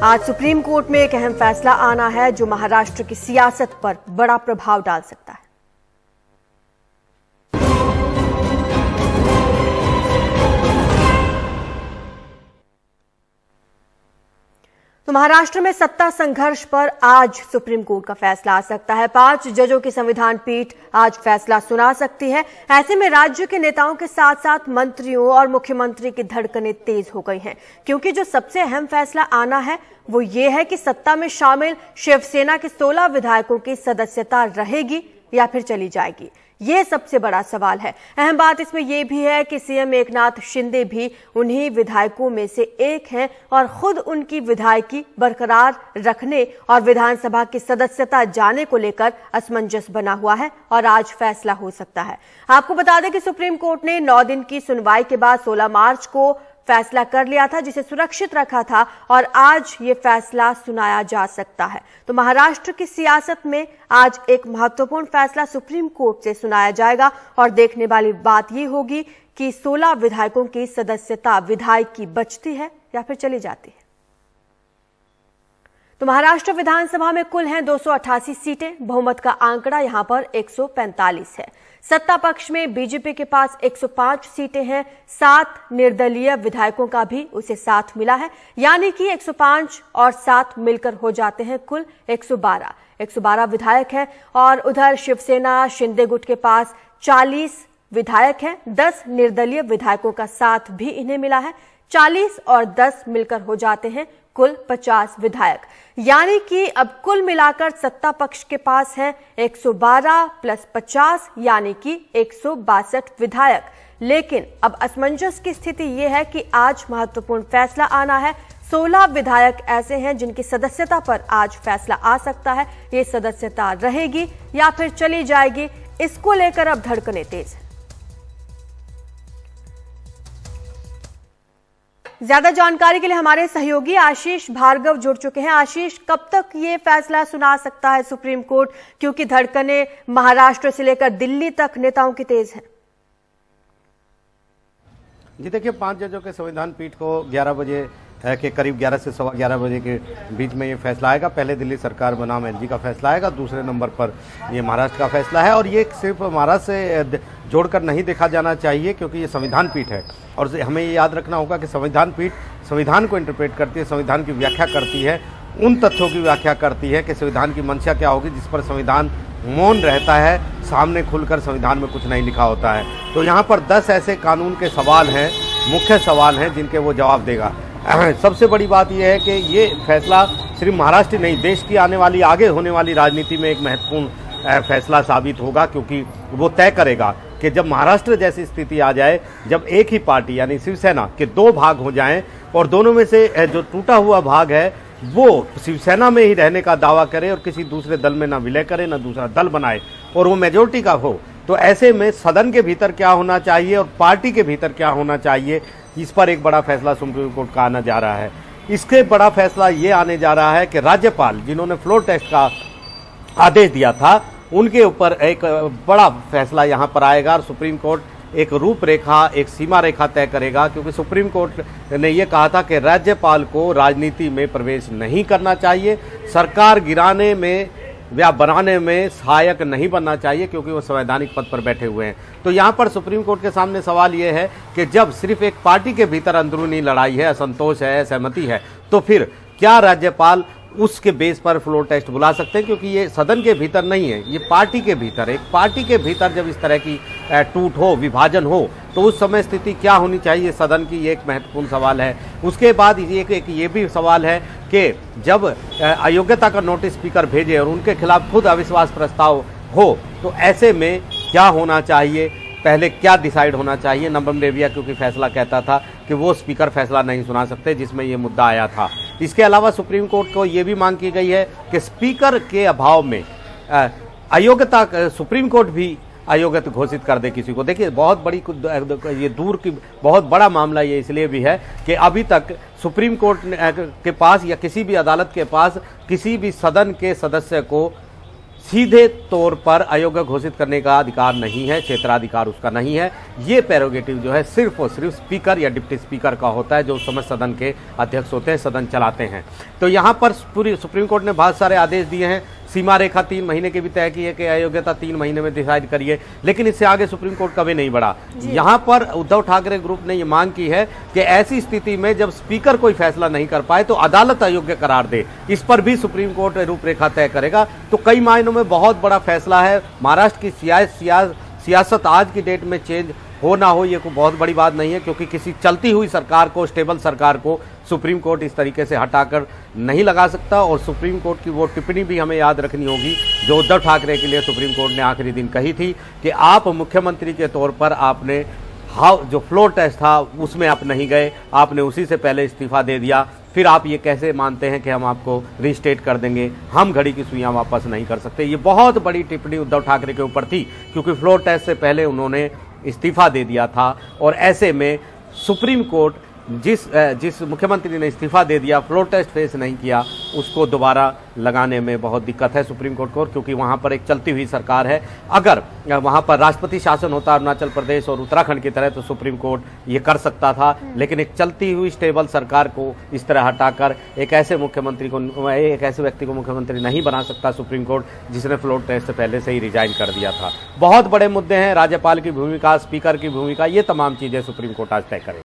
आज supreme court में एक अहम फैसला आना है जो महाराष्ट्र की सियासत पर बड़ा प्रभाव डाल सकता है। तो महाराष्ट्र में सत्ता संघर्ष पर आज सुप्रीम कोर्ट का फैसला आ सकता है। 5 जजों की संविधान पीठ आज फैसला सुना सकती है। ऐसे में राज्य के नेताओं के साथ साथ मंत्रियों और मुख्यमंत्री की धड़कनें तेज हो गई हैं, क्योंकि जो सबसे अहम फैसला आना है वो ये है कि सत्ता में शामिल शिवसेना के 16 विधायकों की सदस्यता रहेगी या फिर चली जाएगी। ये सबसे बड़ा सवाल है। अहम बात इसमें यह भी है कि सीएम एकनाथ शिंदे भी उन्हीं विधायकों में से एक हैं और खुद उनकी विधायकी बरकरार रखने और विधानसभा की सदस्यता जाने को लेकर असमंजस बना हुआ है और आज फैसला हो सकता है। आपको बता दें कि सुप्रीम कोर्ट ने 9 दिन की सुनवाई के बाद 16 मार्च को फैसला कर लिया था, जिसे सुरक्षित रखा था और आज ये फैसला सुनाया जा सकता है। तो महाराष्ट्र की सियासत में आज एक महत्वपूर्ण फैसला सुप्रीम कोर्ट से सुनाया जाएगा और देखने वाली बात ये होगी कि 16 विधायकों की सदस्यता विधायकी बचती है या फिर चली जाती है। तो महाराष्ट्र विधानसभा में कुल हैं 288 सीटें। बहुमत का आंकड़ा यहां पर 145 है। सत्ता पक्ष में बीजेपी के पास 105 सीटें हैं। 7 निर्दलीय विधायकों का भी उसे साथ मिला है, यानी कि 105 और 7 मिलकर हो जाते हैं कुल 112 विधायक हैं। और उधर शिवसेना शिंदे गुट के पास 40 विधायक हैं। 10 निर्दलीय विधायकों का साथ भी इन्हें मिला है। 40 और 10 मिलकर हो जाते हैं कुल 50 विधायक, यानी कि अब कुल मिलाकर सत्ता पक्ष के पास हैं 112 प्लस 50 यानी कि 162 विधायक। लेकिन अब असमंजस की स्थिति यह है कि आज महत्वपूर्ण फैसला आना है। 16 विधायक ऐसे हैं जिनकी सदस्यता पर आज फैसला आ सकता है। ये सदस्यता रहेगी या फिर चली जाएगी, इसको लेकर अब धड़कनें तेज है। ज्यादा जानकारी के लिए हमारे सहयोगी आशीष भार्गव जुड़ चुके हैं। आशीष, कब तक ये फैसला सुना सकता है सुप्रीम कोर्ट, क्योंकि धड़कनें महाराष्ट्र से लेकर दिल्ली तक नेताओं की तेज हैं? जी देखिए, 5 जजों के संविधान पीठ को 11 बजे के करीब 11 से 11:15 बजे के बीच में ये फैसला आएगा। पहले दिल्ली सरकार बनाम एलजी का फैसला आएगा, दूसरे नंबर पर ये महाराष्ट्र का फैसला है। और ये सिर्फ महाराष्ट्र से जोड़कर नहीं देखा जाना चाहिए, क्योंकि ये संविधान पीठ है और हमें ये याद रखना होगा कि संविधान पीठ संविधान को इंटरप्रेट करती है, संविधान की व्याख्या करती है, उन तथ्यों की व्याख्या करती है कि संविधान की मंशा क्या होगी, जिस पर संविधान मौन रहता है। सामने खुलकर संविधान में कुछ नहीं लिखा होता है। तो यहाँ पर 10 ऐसे कानून के सवाल हैं, मुख्य सवाल हैं, जिनके वो जवाब देगा। सबसे बड़ी बात यह है कि ये फैसला सिर्फ महाराष्ट्र नहीं, देश की आने वाली आगे होने वाली राजनीति में एक महत्वपूर्ण फैसला साबित होगा, क्योंकि वो तय करेगा कि जब महाराष्ट्र जैसी स्थिति आ जाए, जब एक ही पार्टी यानी शिवसेना के 2 भाग हो जाएं और दोनों में से जो टूटा हुआ भाग है वो शिवसेना में ही रहने का दावा करे और किसी दूसरे दल में ना विलय करे, ना दूसरा दल बनाए और वो मेजोरिटी का हो, तो ऐसे में सदन के भीतर क्या होना चाहिए और पार्टी के भीतर क्या होना चाहिए, इस पर एक बड़ा फैसला सुप्रीम कोर्ट का आने जा रहा है। इसके बड़ा फैसला ये आने जा रहा है कि राज्यपाल जिन्होंने फ्लोर टेस्ट का आदेश दिया था, उनके ऊपर एक बड़ा फैसला यहाँ पर आएगा और सुप्रीम कोर्ट एक रूपरेखा, एक सीमा रेखा तय करेगा, क्योंकि सुप्रीम कोर्ट ने यह कहा था कि राज्यपाल को राजनीति में प्रवेश नहीं करना चाहिए, सरकार गिराने में या बनाने में सहायक नहीं बनना चाहिए, क्योंकि वो संवैधानिक पद पर बैठे हुए हैं। तो यहाँ पर सुप्रीम कोर्ट के सामने सवाल ये है कि जब सिर्फ एक पार्टी के भीतर अंदरूनी लड़ाई है, असंतोष है, सहमति है, तो फिर क्या राज्यपाल उसके बेस पर फ्लोर टेस्ट बुला सकते हैं, क्योंकि ये सदन के भीतर नहीं है, ये पार्टी के भीतर है। एक पार्टी के भीतर जब इस तरह की टूट हो, विभाजन हो, तो उस समय स्थिति क्या होनी चाहिए सदन की, ये एक महत्वपूर्ण सवाल है। उसके बाद एक ये भी सवाल है कि जब अयोग्यता का नोटिस स्पीकर भेजे और उनके खिलाफ खुद अविश्वास प्रस्ताव हो, तो ऐसे में क्या होना चाहिए, पहले क्या डिसाइड होना चाहिए। नंबम रेबिया क्योंकि फैसला कहता था कि वो स्पीकर फैसला नहीं सुना सकते, जिसमें ये मुद्दा आया था। इसके अलावा सुप्रीम कोर्ट को ये भी मांग की गई है कि स्पीकर के अभाव में अयोग्यता, सुप्रीम कोर्ट भी अयोग्य घोषित कर दे किसी को। देखिए, बहुत बड़ी ये दूर की बहुत बड़ा मामला ये इसलिए भी है कि अभी तक सुप्रीम कोर्ट के पास या किसी भी अदालत के पास किसी भी सदन के सदस्य को सीधे तौर पर अयोग्य घोषित करने का अधिकार नहीं है, क्षेत्राधिकार उसका नहीं है। ये प्रेरोगेटिव जो है सिर्फ और सिर्फ स्पीकर या डिप्टी स्पीकर का होता है, जो उस समय सदन के अध्यक्ष होते हैं, सदन चलाते हैं। तो यहाँ पर पूरी सुप्रीम कोर्ट ने बहुत सारे आदेश दिए हैं। सीमा रेखा 3 महीने की भी तय की है कि अयोग्यता 3 महीने में डिसाइड करिए, लेकिन इससे आगे सुप्रीम कोर्ट कभी नहीं बढ़ा। यहाँ पर उद्धव ठाकरे ग्रुप ने ये मांग की है कि ऐसी स्थिति में जब स्पीकर कोई फैसला नहीं कर पाए तो अदालत अयोग्य करार दे, इस पर भी सुप्रीम कोर्ट रूपरेखा तय करेगा। तो कई मायनों में बहुत बड़ा फैसला है। महाराष्ट्र की सियासत आज की डेट में चेंज हो ना हो, ये कोई बहुत बड़ी बात नहीं है, क्योंकि किसी चलती हुई सरकार को, स्टेबल सरकार को सुप्रीम कोर्ट इस तरीके से हटाकर नहीं लगा सकता। और सुप्रीम कोर्ट की वो टिप्पणी भी हमें याद रखनी होगी जो उद्धव ठाकरे के लिए सुप्रीम कोर्ट ने आखिरी दिन कही थी कि आप मुख्यमंत्री के तौर पर आपने जो फ्लोर टेस्ट था उसमें आप नहीं गए, आपने उसी से पहले इस्तीफा दे दिया, फिर आप ये कैसे मानते हैं कि हम आपको रिस्टेट कर देंगे, हम घड़ी की सुइयां वापस नहीं कर सकते। ये बहुत बड़ी टिप्पणी उद्धव ठाकरे के ऊपर थी, क्योंकि फ्लोर टेस्ट से पहले उन्होंने इस्तीफा दे दिया था। और ऐसे में सुप्रीम कोर्ट जिस मुख्यमंत्री ने इस्तीफा दे दिया, फ्लोर टेस्ट फेस नहीं किया, उसको दोबारा लगाने में बहुत दिक्कत है सुप्रीम कोर्ट को, क्योंकि वहां पर एक चलती हुई सरकार है। अगर वहां पर राष्ट्रपति शासन होता अरुणाचल प्रदेश और उत्तराखंड की तरह तो सुप्रीम कोर्ट ये कर सकता था, लेकिन एक चलती हुई स्टेबल सरकार को इस तरह हटाकर एक ऐसे व्यक्ति को मुख्यमंत्री नहीं बना सकता सुप्रीम कोर्ट, जिसने फ्लोर टेस्ट से पहले से ही रिजाइन कर दिया था। बहुत बड़े मुद्दे हैं, राज्यपाल की भूमिका, स्पीकर की भूमिका, ये तमाम चीजें सुप्रीम कोर्ट आज तय करेगी।